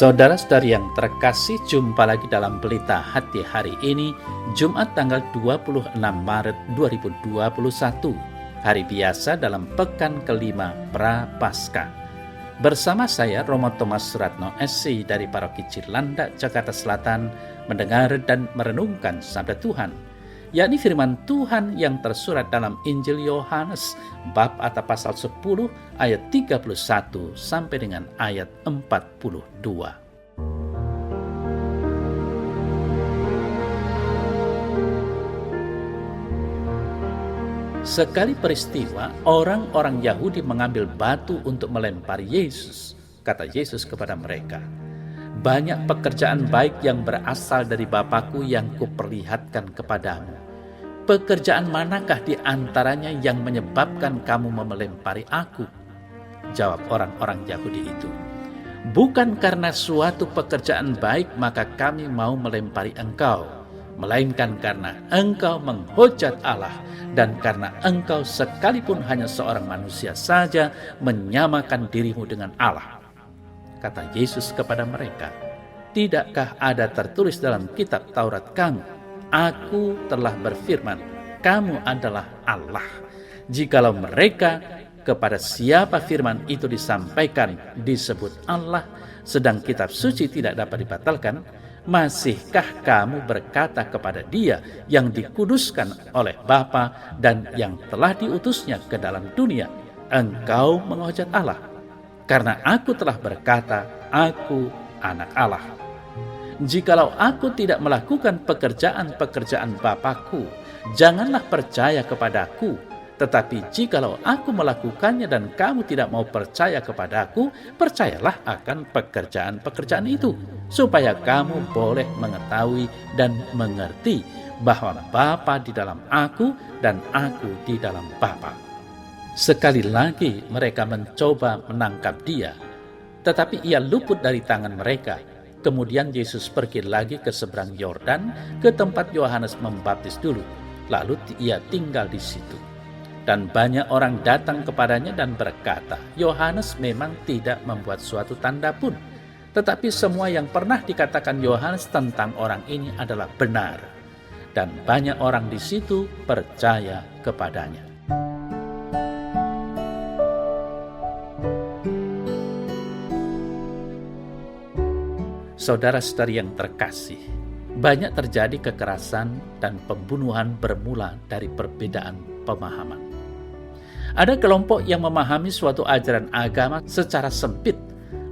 Saudara-saudari yang terkasih, jumpa lagi dalam Pelita Hati hari ini, Jumat tanggal 26 Maret 2021, hari biasa dalam pekan kelima Prapaskah. Bersama saya, Romo Thomas Suratno, SC dari Paroki Cilandak, Jakarta Selatan, mendengar dan merenungkan Sabda Tuhan, yakni firman Tuhan yang tersurat dalam Injil Yohanes, bab atau pasal 10, ayat 31 sampai dengan ayat 42. Sekali peristiwa, orang-orang Yahudi mengambil batu untuk melempari Yesus. Kata Yesus kepada mereka, "Banyak pekerjaan baik yang berasal dari Bapakku yang kuperlihatkan kepadamu. Pekerjaan manakah di antaranya yang menyebabkan kamu melempari aku?" Jawab orang-orang Yahudi itu, "Bukan karena suatu pekerjaan baik maka kami mau melempari engkau, melainkan karena engkau menghujat Allah dan karena engkau sekalipun hanya seorang manusia saja menyamakan dirimu dengan Allah." Kata Yesus kepada mereka, "Tidakkah ada tertulis dalam kitab Taurat kamu, Aku telah berfirman, kamu adalah Allah." Jikalau mereka kepada siapa firman itu disampaikan disebut Allah, sedang kitab suci tidak dapat dibatalkan, masihkah kamu berkata kepada Dia yang dikuduskan oleh Bapa dan yang telah diutusnya ke dalam dunia, engkau menghujat Allah? Karena aku telah berkata, aku anak Allah. Jikalau aku tidak melakukan pekerjaan-pekerjaan Bapakku, janganlah percaya kepadaku. Tetapi jikalau aku melakukannya dan kamu tidak mau percaya kepadaku, percayalah akan pekerjaan-pekerjaan itu, supaya kamu boleh mengetahui dan mengerti bahwa Bapa di dalam aku dan aku di dalam Bapa. Sekali lagi mereka mencoba menangkap Dia, tetapi Ia luput dari tangan mereka. Kemudian Yesus pergi lagi ke seberang Yordan, ke tempat Yohanes membaptis dulu. Lalu Ia tinggal di situ. Dan banyak orang datang kepadanya dan berkata, Yohanes memang tidak membuat suatu tanda pun. Tetapi semua yang pernah dikatakan Yohanes tentang orang ini adalah benar. Dan banyak orang di situ percaya kepadanya. Saudara-saudari yang terkasih, banyak terjadi kekerasan dan pembunuhan bermula dari perbedaan pemahaman. Ada kelompok yang memahami suatu ajaran agama secara sempit,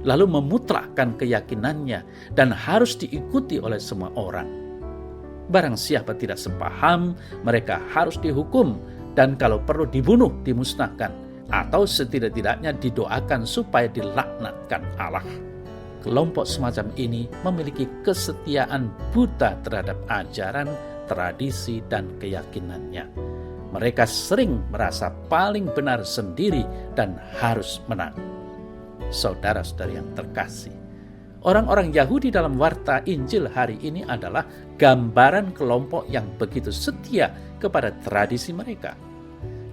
lalu memutlakkan keyakinannya dan harus diikuti oleh semua orang. Barang siapa tidak sepaham, mereka harus dihukum dan kalau perlu dibunuh, dimusnahkan, atau setidak-tidaknya didoakan supaya dilaknatkan Allah. Kelompok semacam ini memiliki kesetiaan buta terhadap ajaran, tradisi, dan keyakinannya. Mereka sering merasa paling benar sendiri dan harus menang. Saudara-saudari yang terkasih, orang-orang Yahudi dalam warta Injil hari ini adalah gambaran kelompok yang begitu setia kepada tradisi mereka.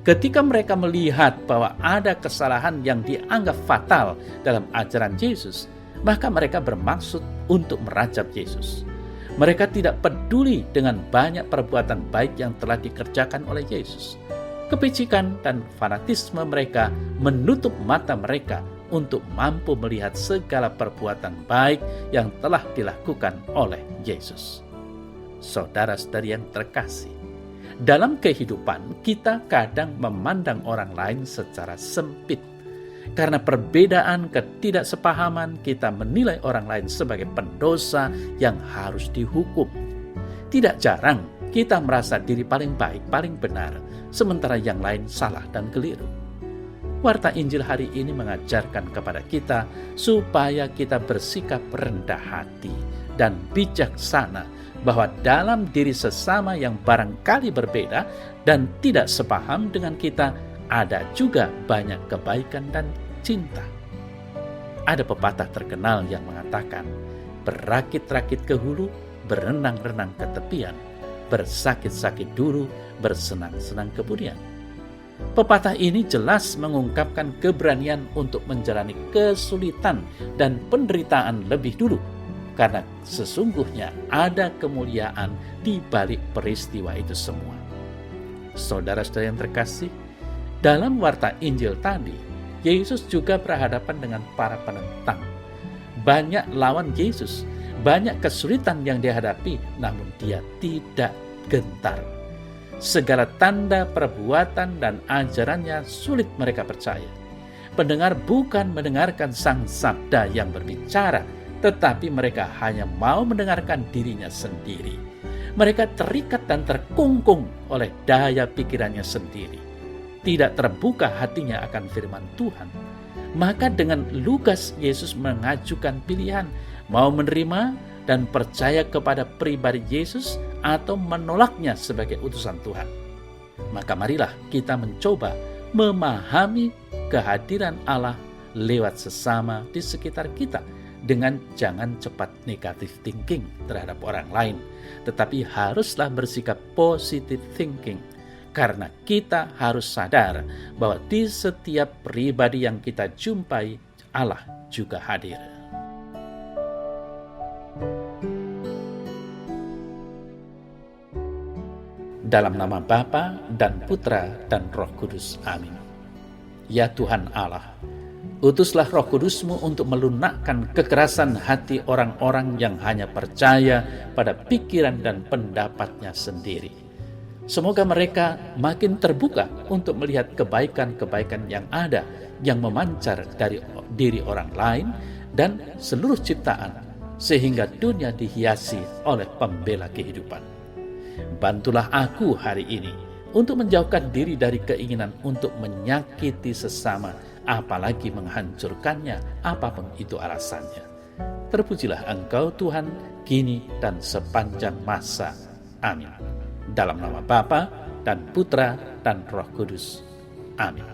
Ketika mereka melihat bahwa ada kesalahan yang dianggap fatal dalam ajaran Yesus, maka mereka bermaksud untuk merajam Yesus. Mereka tidak peduli dengan banyak perbuatan baik yang telah dikerjakan oleh Yesus. Kepicikan dan fanatisme mereka menutup mata mereka untuk mampu melihat segala perbuatan baik yang telah dilakukan oleh Yesus. Saudara-saudari yang terkasih, dalam kehidupan kita kadang memandang orang lain secara sempit. Karena perbedaan ketidaksepahaman, kita menilai orang lain sebagai pendosa yang harus dihukum. Tidak jarang kita merasa diri paling baik, paling benar, sementara yang lain salah dan keliru. Warta Injil hari ini mengajarkan kepada kita supaya kita bersikap rendah hati dan bijaksana, bahwa dalam diri sesama yang barangkali berbeda dan tidak sepaham dengan kita, ada juga banyak kebaikan dan cinta. Ada pepatah terkenal yang mengatakan, berakit-rakit ke hulu, berenang-renang ke tepian, bersakit-sakit dulu, bersenang-senang kemudian. Pepatah ini jelas mengungkapkan keberanian untuk menjalani kesulitan dan penderitaan lebih dulu, karena sesungguhnya ada kemuliaan di balik peristiwa itu semua. Saudara-saudara yang terkasih, dalam warta Injil tadi, Yesus juga berhadapan dengan para penentang. Banyak lawan Yesus, banyak kesulitan yang dihadapi, namun dia tidak gentar. Segala tanda perbuatan dan ajarannya sulit mereka percaya. Pendengar bukan mendengarkan sang sabda yang berbicara, tetapi mereka hanya mau mendengarkan dirinya sendiri. Mereka terikat dan terkungkung oleh daya pikirannya sendiri. Tidak terbuka hatinya akan firman Tuhan. Maka dengan lugas Yesus mengajukan pilihan, mau menerima dan percaya kepada pribadi Yesus atau menolaknya sebagai utusan Tuhan. Maka marilah kita mencoba memahami kehadiran Allah lewat sesama di sekitar kita, dengan jangan cepat negative thinking terhadap orang lain, tetapi haruslah bersikap positive thinking, karena kita harus sadar bahwa di setiap pribadi yang kita jumpai, Allah juga hadir. Dalam nama Bapa dan Putra dan Roh Kudus. Amin. Ya Tuhan Allah, utuslah Roh Kudus-Mu untuk melunakkan kekerasan hati orang-orang yang hanya percaya pada pikiran dan pendapatnya sendiri. Semoga mereka makin terbuka untuk melihat kebaikan-kebaikan yang ada, yang memancar dari diri orang lain dan seluruh ciptaan, sehingga dunia dihiasi oleh pembela kehidupan. Bantulah aku hari ini untuk menjauhkan diri dari keinginan untuk menyakiti sesama, apalagi menghancurkannya, apapun itu alasannya. Terpujilah Engkau Tuhan, kini dan sepanjang masa. Amin. Dalam nama Bapa dan Putra dan Roh Kudus. Amin.